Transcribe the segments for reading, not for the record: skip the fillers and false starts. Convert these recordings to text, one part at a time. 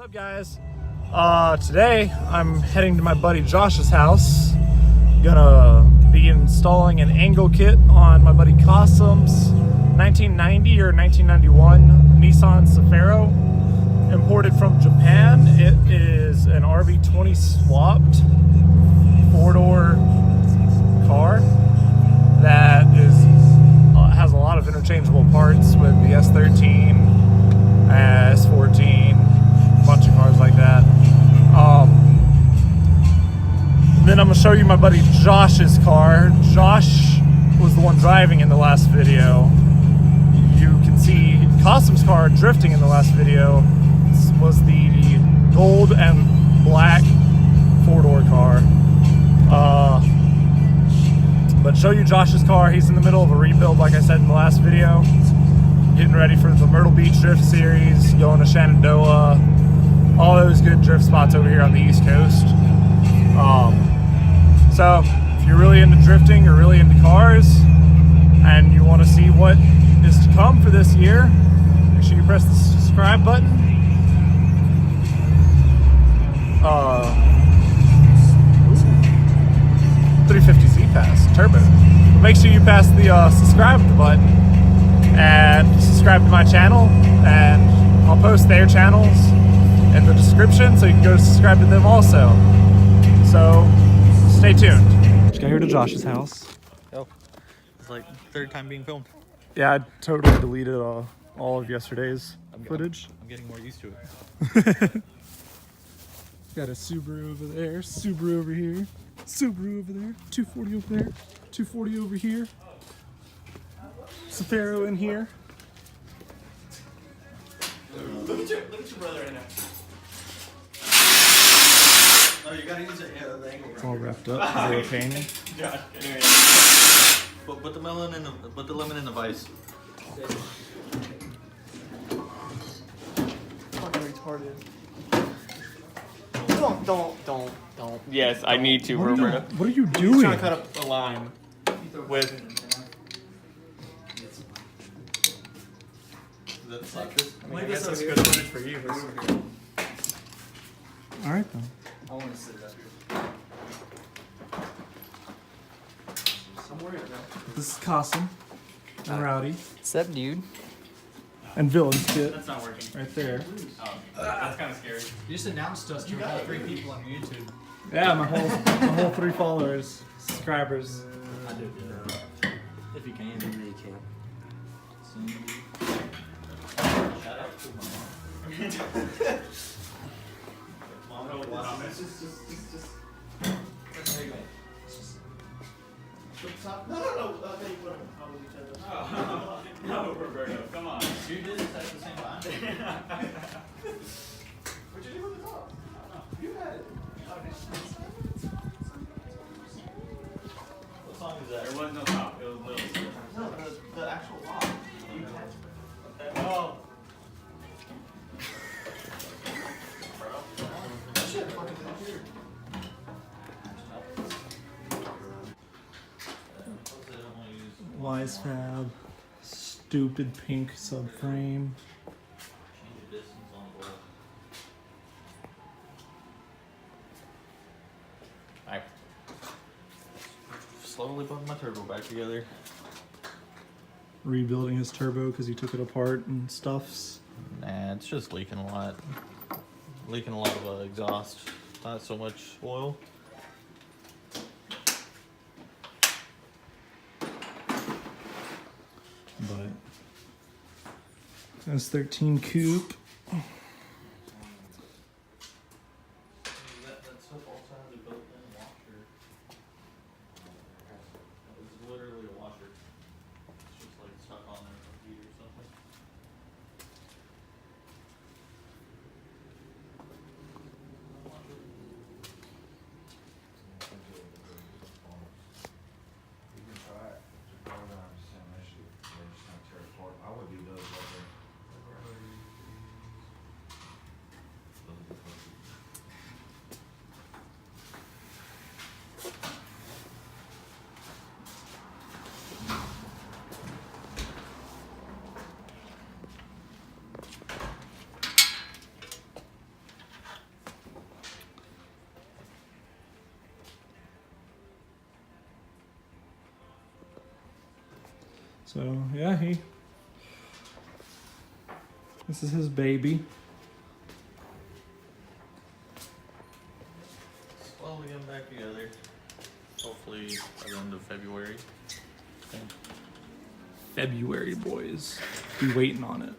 What's up, guys? Today I'm heading to my buddy Josh's house. Gonna be installing an angle kit on my buddy Khosim's 1990 or 1991 Nissan Cefiro, imported from Japan. It is an RB20 swapped 4-door car that has a lot of interchangeable parts with the S13, S14, a bunch of cars like that. Then I'm gonna show you my buddy Josh's car. Josh was the one driving in the last video. You can see Khosim's car drifting in the last video. This was the gold and black 4-door car. But show you Josh's car. He's in the middle of a rebuild, like I said in the last video. Getting ready for the Myrtle Beach Drift Series, going to Shenandoah, all those good drift spots over here on the East Coast. So if you're really into drifting or really into cars and you want to see what is to come for this year, make sure you press the subscribe button. 350Z pass turbo. Make sure you pass the subscribe button and subscribe to my channel, and I'll post their channels in the description so you can go subscribe to them also. So stay tuned. Just got here to Josh's house. Oh, it's like third time being filmed. Yeah, I totally deleted all of yesterday's footage. I'm getting more used to it. Got a Subaru over there, Subaru over here, Subaru over there, 240 over there, 240 over here, Cefiro in here. Look at your brother right now. Oh, you gotta use it. Yeah, the angle. It's all wrapped up. They were painting. Josh, put the melon in put the lemon in the vice. Fucking retarded. Don't. Yes, I need to, Roberta. What are you He's doing? trying to cut up a line with. I guess that's good footage for you. All right then. I want to sit up here. Somewhere in there. This is Khosim and Rowdy What's up, dude? and Villain's kit That's not working. right there. Oh, that's kind of scary. You just announced us to all 3 people on YouTube. Yeah, my whole 3 followers, subscribers. I do. If you can. You can. Shout out to my mom. No, Roberto, come on. You did this at the same time? What'd you do with the top? I don't know. You had it. What song is that? There was no top. It was little. No, the actual lock. You had it. Oh. That shit fucking disappeared. Wise Fab, stupid pink subframe. Change the distance on the board. I slowly putting my turbo back together. Rebuilding his turbo because he took it apart and stuffs. Nah, it's just leaking a lot. Leaking a lot of exhaust, not so much oil. But S13 coupe. That stuff also has a built-in washer. It's literally a washer. It's just like stuck on there from heat or something. You can try it. Just program the same issue. They're just gonna tear it apart. I would do those right there. So yeah, this is his baby. Slowly getting back together. Hopefully by the end of February. February, boys. Be waiting on it.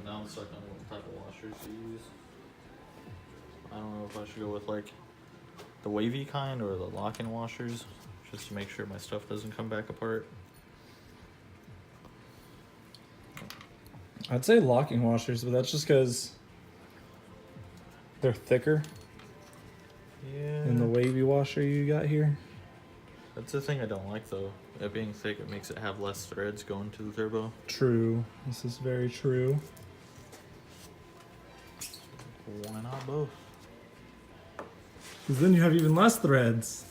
Now I'm stuck on what type of washers to use. I don't know if I should go with like the wavy kind or the lock-in washers, just to make sure my stuff doesn't come back apart. I'd say locking washers, but that's just because they're thicker Yeah. than the wavy washer you got here. That's the thing I don't like though. It being thick, it makes it have less threads going to the turbo. True. This is very true. Why not both? Because then you have even less threads.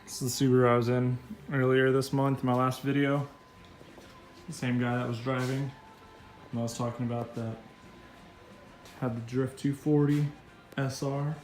This is the Subaru I was in earlier this month, my last video. The same guy that was driving. And I was talking about that. Had the Drift 240 SR.